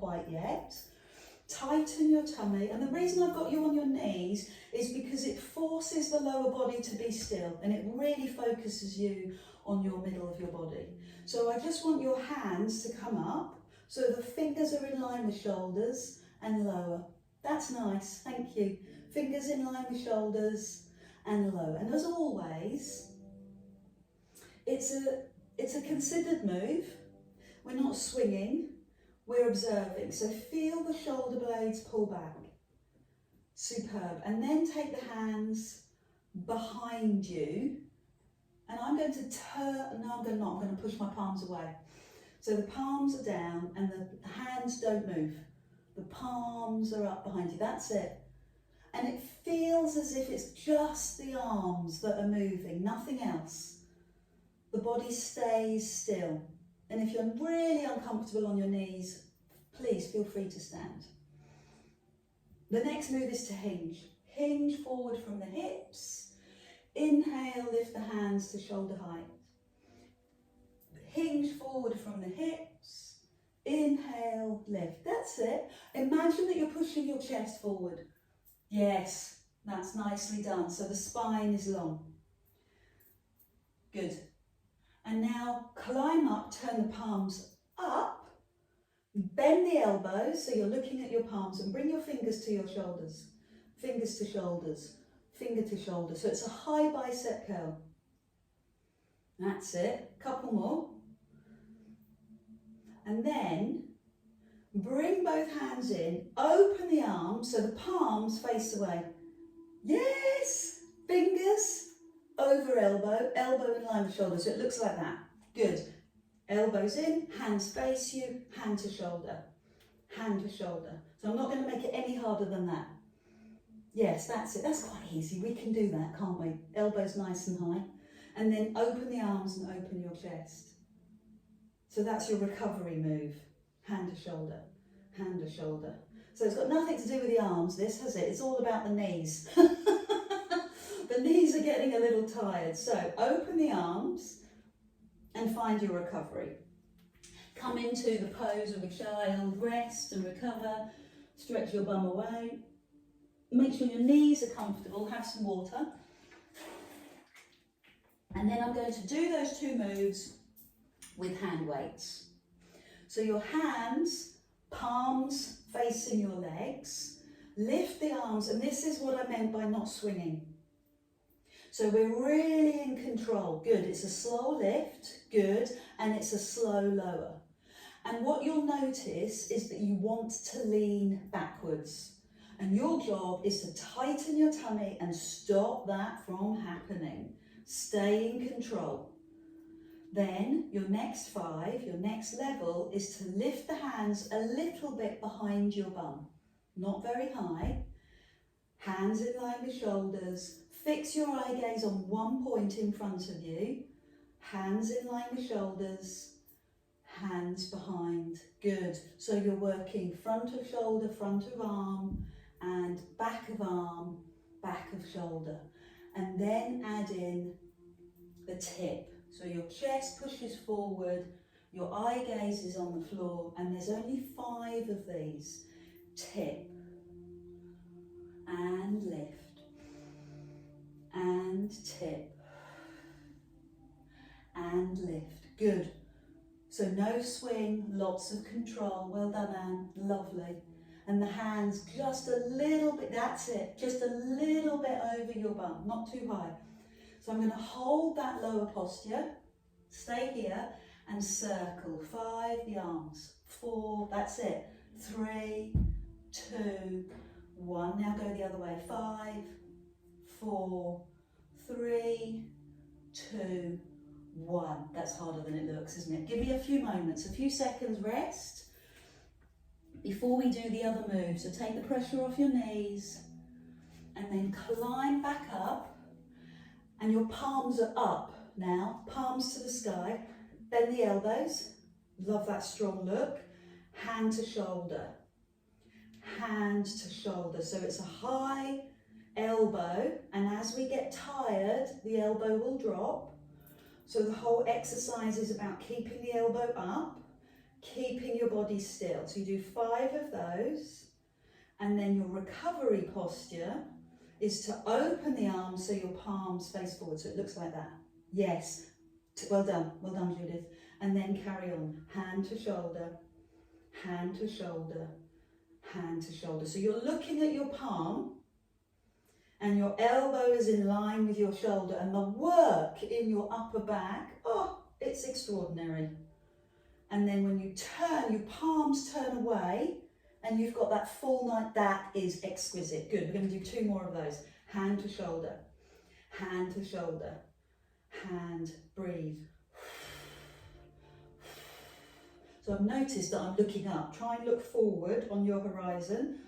quite yet. Tighten your tummy, and the reason I've got you on your knees is because it forces the lower body to be still, and it really focuses you on your middle of your body. So I just want your hands to come up, so the fingers are in line with shoulders and lower. That's nice, thank you. Fingers in line with shoulders and lower. And as always, it's a considered move. We're not swinging. We're observing, so feel the shoulder blades pull back. Superb. And then take the hands behind you. And I'm going to turn, no, I'm going to push my palms away. So the palms are down and the hands don't move. The palms are up behind you, that's it. And it feels as if it's just the arms that are moving, nothing else. The body stays still. And if you're really uncomfortable on your knees, please feel free to stand. The next move is to hinge. Hinge forward from the hips. Inhale, lift the hands to shoulder height. Hinge forward from the hips. Inhale, lift. That's it. Imagine that you're pushing your chest forward. Yes, that's nicely done. So the spine is long. Good. And now climb up, turn the palms up, bend the elbows, so you're looking at your palms, and bring your fingers to your shoulders. Fingers to shoulders, finger to shoulder. So it's a high bicep curl. That's it. Couple more. And then bring both hands in, open the arms so the palms face away. Yes! Fingers over elbow, elbow in line with shoulder, so it looks like that. Good. Elbows in, hands face you, hand to shoulder, hand to shoulder. So I'm not going to make it any harder than that. Yes, that's it. That's quite easy. We can do that, can't we? Elbows nice and high. And then open the arms and open your chest. So that's your recovery move. Hand to shoulder, hand to shoulder. So it's got nothing to do with the arms, this, has it? It's all about the knees. The knees are getting a little tired. So open the arms and find your recovery. Come into the pose of a child, rest and recover. Stretch your bum away. Make sure your knees are comfortable, have some water. And then I'm going to do those two moves with hand weights. So your hands, palms facing your legs, lift the arms, and this is what I meant by not swinging. So we're really in control. Good, it's a slow lift, good, and it's a slow lower. And what you'll notice is that you want to lean backwards. And your job is to tighten your tummy and stop that from happening. Stay in control. Then your next level is to lift the hands a little bit behind your bum. Not very high. Hands in line with shoulders. Fix your eye gaze on one point in front of you. Hands in line with shoulders. Hands behind. Good. So you're working front of shoulder, front of arm, and back of arm, back of shoulder. And then add in the tip. So your chest pushes forward, your eye gaze is on the floor, and there's only 5 of these. Tip, and lift, and tip, and lift. Good. So no swing, lots of control. Well done, Anne. Lovely. And the hands just a little bit, that's it, just a little bit over your bum, not too high. So I'm going to hold that lower posture, stay here, and circle. 5, the arms. 4, that's it. 3, 2, 1. Now go the other way. 5, 4, 3, 2, 1. That's harder than it looks, isn't it? Give me a few moments, a few seconds rest before we do the other move. So take the pressure off your knees and then climb back up. And your palms are up now, palms to the sky. Bend the elbows, love that strong look. Hand to shoulder, hand to shoulder. So it's a high elbow, and as we get tired, the elbow will drop. So the whole exercise is about keeping the elbow up, keeping your body still. So you do 5 of those, and then your recovery posture is to open the arms so your palms face forward, so it looks like that. Yes, well done, Judith. And then carry on, hand to shoulder, hand to shoulder, hand to shoulder. So you're looking at your palm, and your elbow is in line with your shoulder, and the work in your upper back, oh, it's extraordinary. And then when you turn, your palms turn away, and you've got that full night. That is exquisite. Good, we're going to do 2 more of those. Hand to shoulder, hand to shoulder, hand, breathe. So I've noticed that I'm looking up. Try and look forward on your horizon.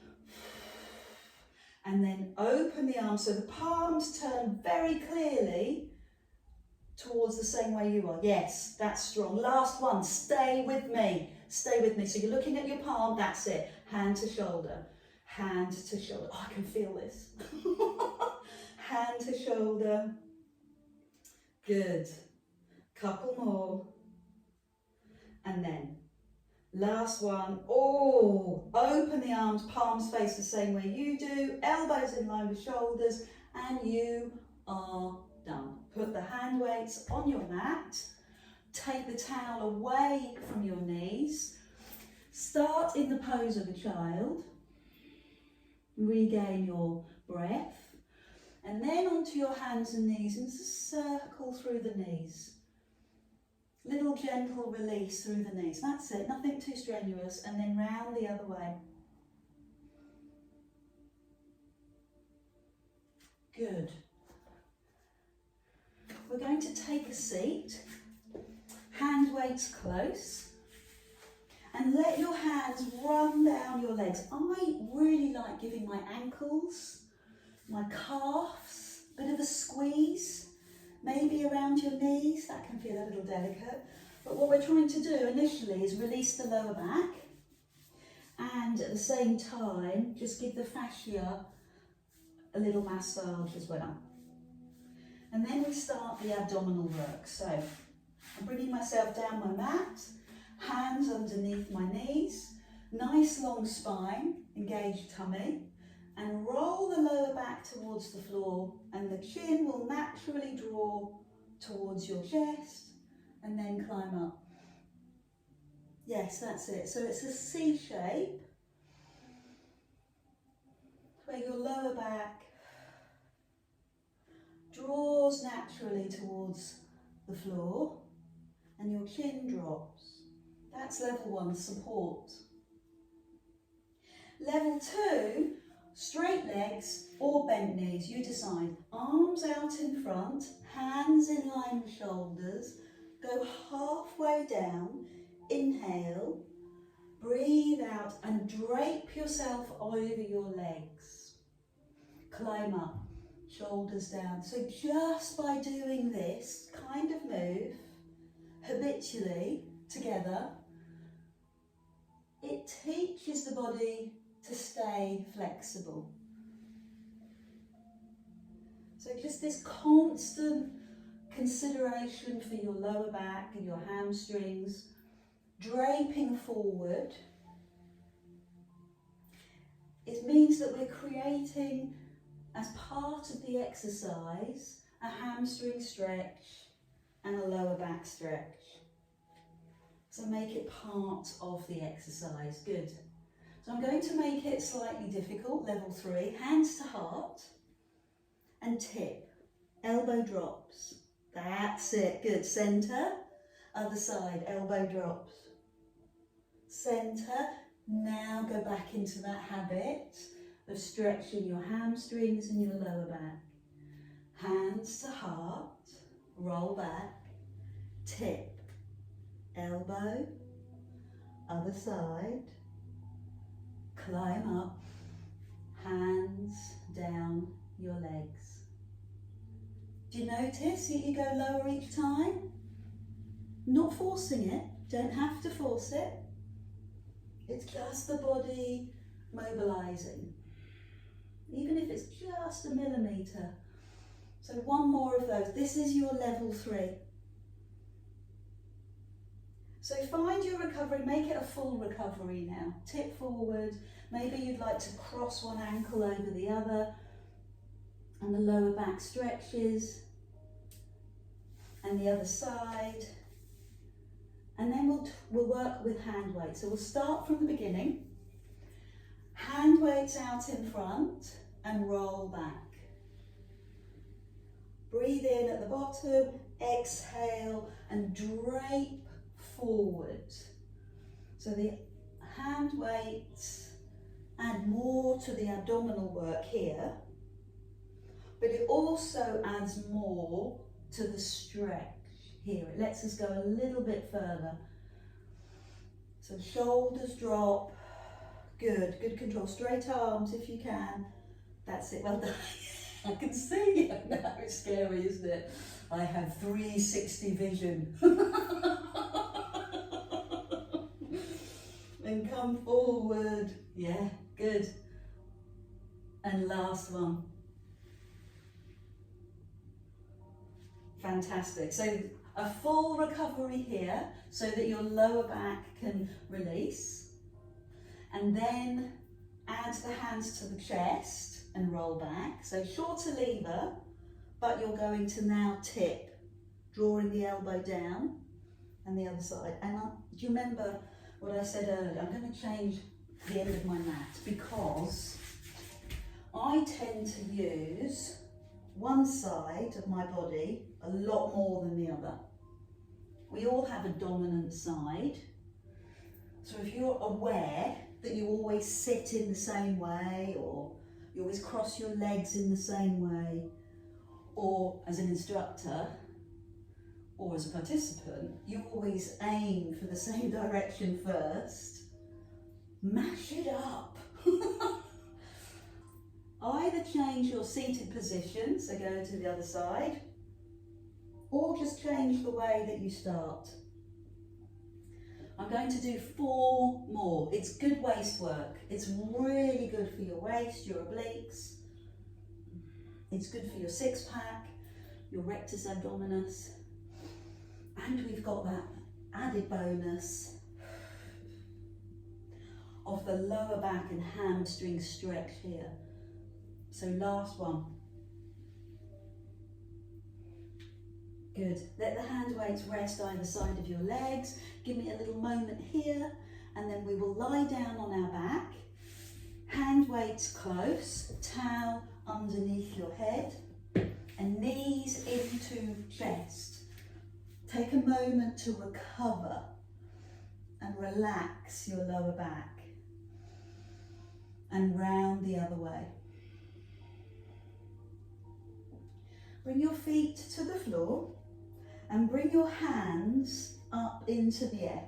And then open the arms so the palms turn very clearly towards the same way you are. Yes, that's strong. Last one, stay with me. Stay with me. So you're looking at your palm, that's it. Hand to shoulder, hand to shoulder. Oh, I can feel this. Hand to shoulder. Good. Couple more. And then last one. Oh, open the arms, palms face the same way you do, elbows in line with shoulders, and you are done. Put the hand weights on your mat, take the towel away from your knees, start in the pose of a child, regain your breath, and then onto your hands and knees and circle through the knees. Little gentle release through the knees. That's it, nothing too strenuous, and then round the other way. Good. We're going to take a seat, hand weights close, and let your hands run down your legs. I really like giving my ankles, my calves, a bit of a squeeze, maybe around your knees. That can feel a little delicate. But what we're trying to do initially is release the lower back, and at the same time, just give the fascia a little massage as well. And then we start the abdominal work. So I'm bringing myself down my mat, hands underneath my knees, nice long spine, engaged tummy, and roll the lower back towards the floor, and the chin will naturally draw towards your chest, and then climb up. Yes, that's it. So it's a C shape, where your lower back draws naturally towards the floor, and your chin drops. That's level 1, support. Level 2, straight legs or bent knees, you decide. Arms out in front, hands in line with shoulders, go halfway down, inhale, breathe out and drape yourself over your legs. Climb up, shoulders down. So just by doing this kind of move habitually together, it teaches the body to stay flexible. So just this constant consideration for your lower back and your hamstrings, draping forward. It means that we're creating, as part of the exercise, a hamstring stretch and a lower back stretch. So make it part of the exercise. Good. So I'm going to make it slightly difficult, level 3, hands to heart and tip, elbow drops. That's it, good. Centre, other side, elbow drops. Centre, now go back into that habit of stretching your hamstrings and your lower back. Hands to heart, roll back, tip, elbow, other side, climb up, hands down your legs. Do you notice that you go lower each time? Not forcing it, don't have to force it. It's just the body mobilising, even if it's just a millimetre. So one more of those. This is your level 3. So find your recovery, make it a full recovery now. Tip forward, maybe you'd like to cross one ankle over the other, and the lower back stretches, and the other side. And then we'll work with hand weights. So we'll start from the beginning. Hand weights out in front and roll back. Breathe in at the bottom, exhale and drape forward. So the hand weights add more to the abdominal work here, but it also adds more to the stretch here. It lets us go a little bit further. So shoulders drop. Good, good control. Straight arms if you can. That's it, well done. I can see. I know, it's scary, isn't it? I have 360 vision. And come forward. Yeah, good. And last one. Fantastic. So a full recovery here so that your lower back can release. And then add the hands to the chest and roll back. So shorter lever, but you're going to now tip, drawing the elbow down and the other side. And do you remember what I said earlier? I'm going to change the end of my mat because I tend to use one side of my body a lot more than the other. We all have a dominant side. So if you're aware that you always sit in the same way, or you always cross your legs in the same way, or as an instructor, or as a participant, you always aim for the same direction first, mash it up. Either change your seated position, so go to the other side, or just change the way that you start. I'm going to do 4 more. It's good waist work. It's really good for your waist, your obliques. It's good for your six-pack, your rectus abdominis. And we've got that added bonus of the lower back and hamstring stretch here. So last one. Good. Let the hand weights rest either side of your legs. Give me a little moment here, and then we will lie down on our back. Hand weights close, towel underneath your head, and knees into chest. Take a moment to recover and relax your lower back. And round the other way. Bring your feet to the floor. And bring your hands up into the air.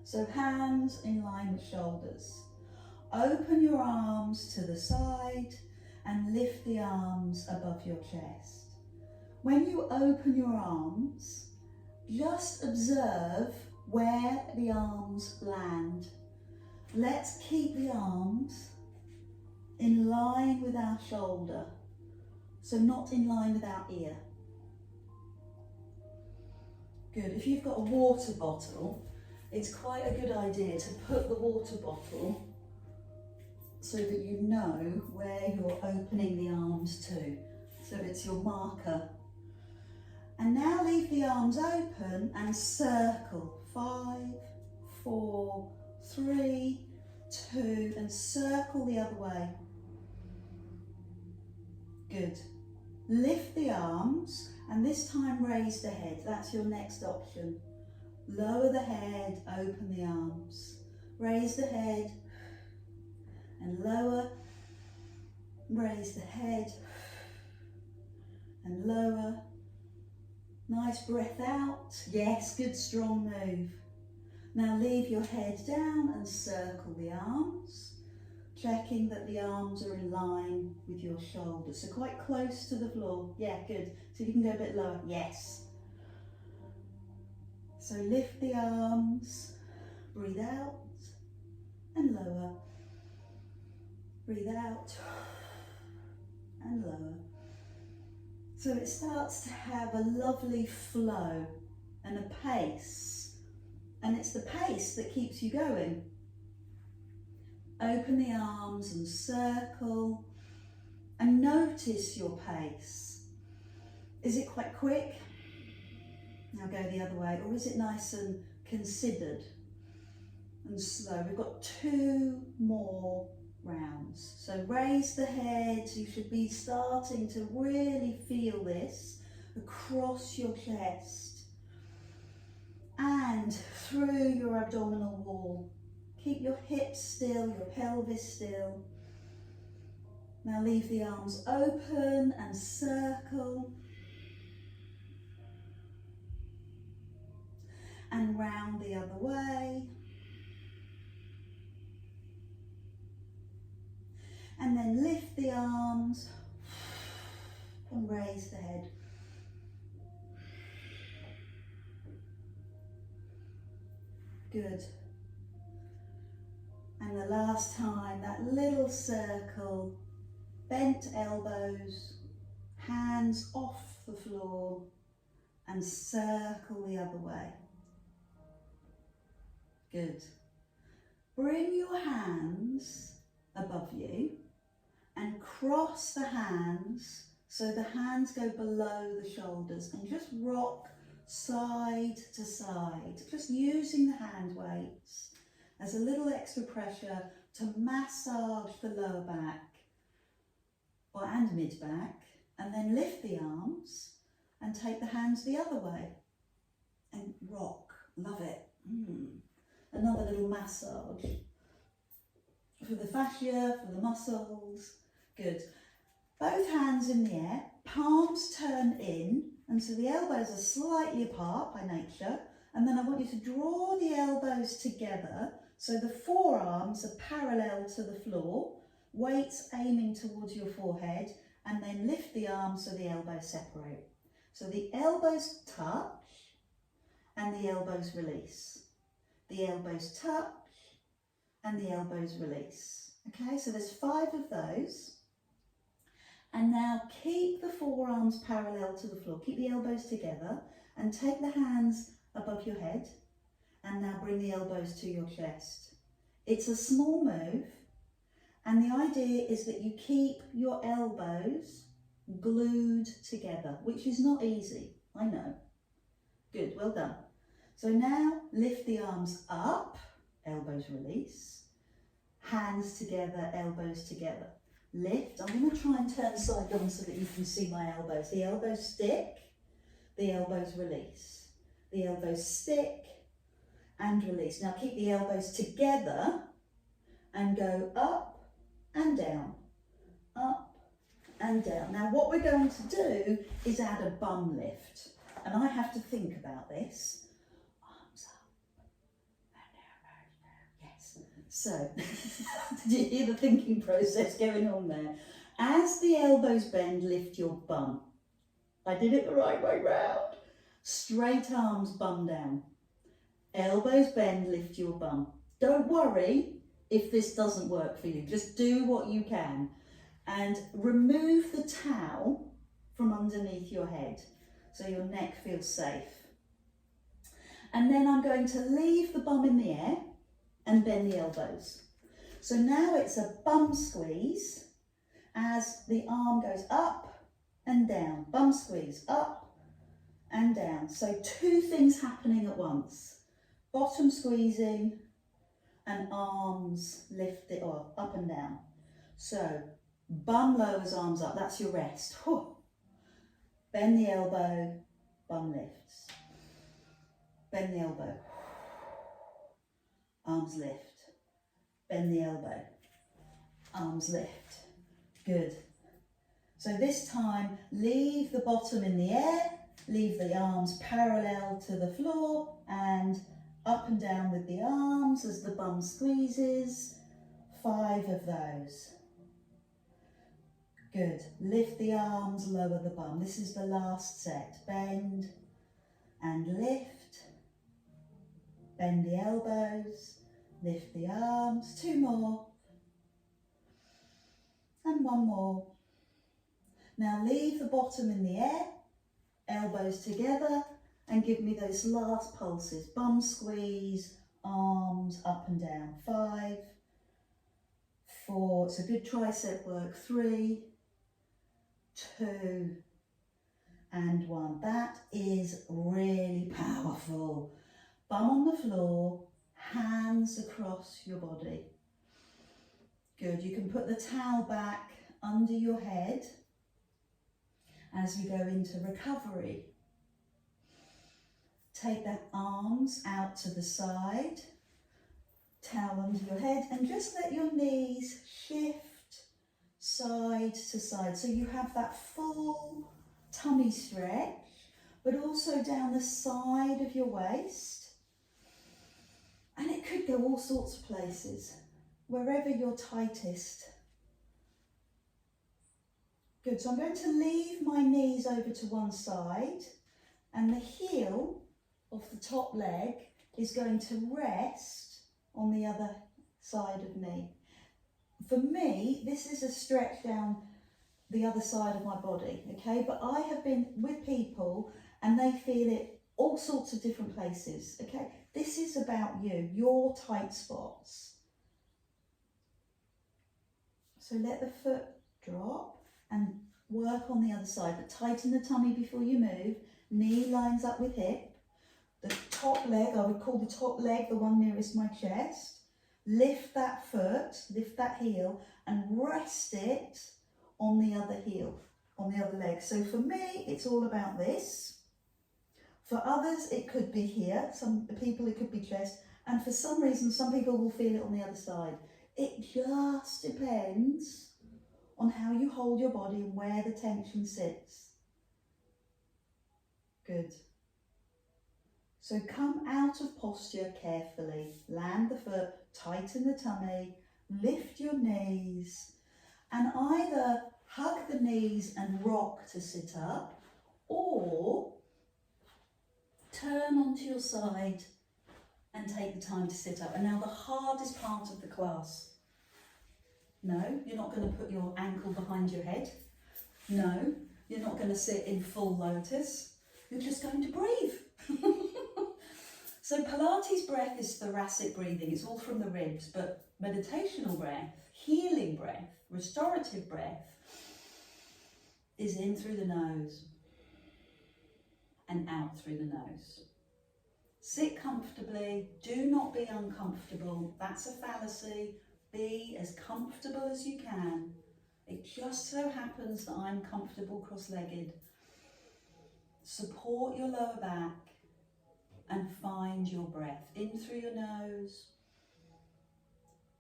So hands in line with shoulders. Open your arms to the side and lift the arms above your chest. When you open your arms, just observe where the arms land. Let's keep the arms in line with our shoulder, so not in line with our ear. Good. If you've got a water bottle, it's quite a good idea to put the water bottle so that you know where you're opening the arms to. So it's your marker. And now leave the arms open and circle. 5, 4, 3, 2, and circle the other way. Good. Lift the arms. And this time raise the head, that's your next option. Lower the head, open the arms. Raise the head and lower. Raise the head and lower. Nice breath out. Yes, good strong move. Now leave your head down and circle the arms. Checking that the arms are in line with your shoulders. So quite close to the floor. Yeah, good. So if you can go a bit lower. Yes. So lift the arms. Breathe out and lower. Breathe out and lower. So it starts to have a lovely flow and a pace And it's the pace that keeps you going. Open the arms and circle, and notice your pace. Is it quite quick? Now go the other way. Or is it nice and considered and slow? We've got 2 more rounds. So raise the head. You should be starting to really feel this across your chest and through your abdominal wall. Keep your hips still, your pelvis still. Now leave the arms open and circle. And round the other way. And then lift the arms and raise the head. Good. And the last time, that little circle, bent elbows, hands off the floor, and circle the other way. Good. Bring your hands above you and cross the hands so the hands go below the shoulders, and just rock side to side, just using the hand weights as a little extra pressure to massage the lower back and mid back, and then lift the arms and take the hands the other way and rock. Love it. Another little massage for the fascia, for the muscles. Good. Both hands in the air, palms turn in, and so the elbows are slightly apart by nature, and then I want you to draw the elbows together so the forearms are parallel to the floor, weights aiming towards your forehead, and then lift the arms so the elbows separate. So the elbows touch and the elbows release. The elbows touch and the elbows release. Okay, so there's 5 of those. And now keep the forearms parallel to the floor. Keep the elbows together and take the hands above your head. And now bring the elbows to your chest. It's a small move. And the idea is that you keep your elbows glued together, which is not easy, I know. Good, well done. So now lift the arms up, elbows release, hands together, elbows together. Lift. I'm going to try and turn side on so that you can see my elbows. The elbows stick, the elbows release. The elbows stick and release. Now keep the elbows together and go up and down, up and down. Now what we're going to do is add a bum lift. And I have to think about this. Arms up and elbows down. Yes. So, did you hear the thinking process going on there? As the elbows bend, lift your bum. I did it the right way round. Straight arms, bum down. Elbows bend, lift your bum. Don't worry if this doesn't work for you. Just do what you can. And remove the towel from underneath your head so your neck feels safe. And then I'm going to leave the bum in the air and bend the elbows. So now it's a bum squeeze as the arm goes up and down. Bum squeeze, up and down. So 2 things happening at once. Bottom squeezing and arms lifted or up and down. So bum lowers, arms up, that's your rest. Whew. Bend the elbow, bum lifts. Bend the elbow, arms lift. Bend the elbow, arms lift. Good. So this time, leave the bottom in the air, leave the arms parallel to the floor, and up and down with the arms as the bum squeezes. 5 of those. Good. Lift the arms, lower the bum. This is the last set. Bend and lift. Bend the elbows. Lift the arms. 2 more. And 1 more. Now leave the bottom in the air. Elbows together. and give me those last pulses. Bum squeeze, arms up and down. 5, 4, it's a good tricep work. 3, 2, and 1. That is really powerful. Bum on the floor, hands across your body. Good, you can put the towel back under your head as we go into recovery. Take the arms out to the side, towel under your head, and just let your knees shift side to side. So you have that full tummy stretch, but also down the side of your waist. And it could go all sorts of places, wherever you're tightest. Good, so I'm going to leave my knees over to one side, and the heel of the top leg is going to rest on the other side of me. For me, this is a stretch down the other side of my body, okay? But I have been with people and they feel it all sorts of different places, okay? This is about you, your tight spots. So let the foot drop and work on the other side, but tighten the tummy before you move. Knee lines up with hip. The top leg, I would call the top leg the one nearest my chest. Lift that foot, lift that heel, and rest it on the other heel, on the other leg. So for me, it's all about this. For others, it could be here. Some people, it could be chest. And for some reason, some people will feel it on the other side. It just depends on how you hold your body and where the tension sits. Good. So come out of posture carefully. Land the foot, tighten the tummy, lift your knees, and either hug the knees and rock to sit up, or turn onto your side and take the time to sit up. And now the hardest part of the class. No, you're not going to put your ankle behind your head. No, you're not going to sit in full lotus. You're just going to breathe. So Pilates breath is thoracic breathing. It's all from the ribs, but meditational breath, healing breath, restorative breath is in through the nose and out through the nose. Sit comfortably. Do not be uncomfortable. That's a fallacy. Be as comfortable as you can. It just so happens that I'm comfortable cross-legged. Support your lower back and find your breath. In through your nose,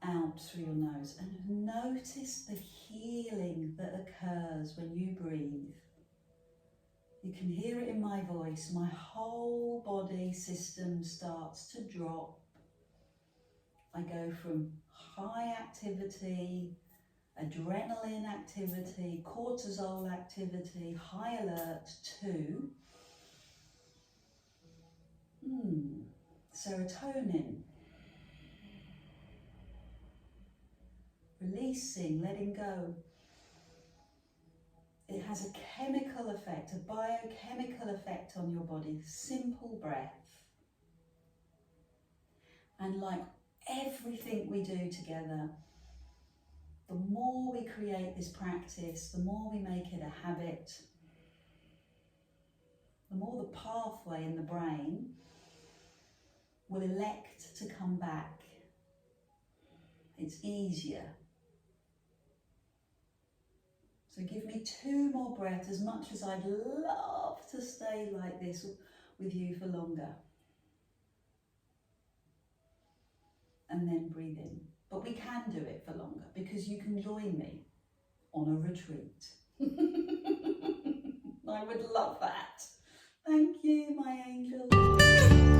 out through your nose. And notice the healing that occurs when you breathe. You can hear it in my voice. My whole body system starts to drop. I go from high activity, adrenaline activity, cortisol activity, high alert to serotonin. Releasing, letting go. It has a chemical effect, a biochemical effect on your body. Simple breath. And like everything we do together, the more we create this practice, the more we make it a habit, the more the pathway in the brain will elect to come back. It's easier. So give me 2 more breaths, as much as I'd love to stay like this with you for longer. And then breathe in. But we can do it for longer because you can join me on a retreat. I would love that. Thank you, my angel.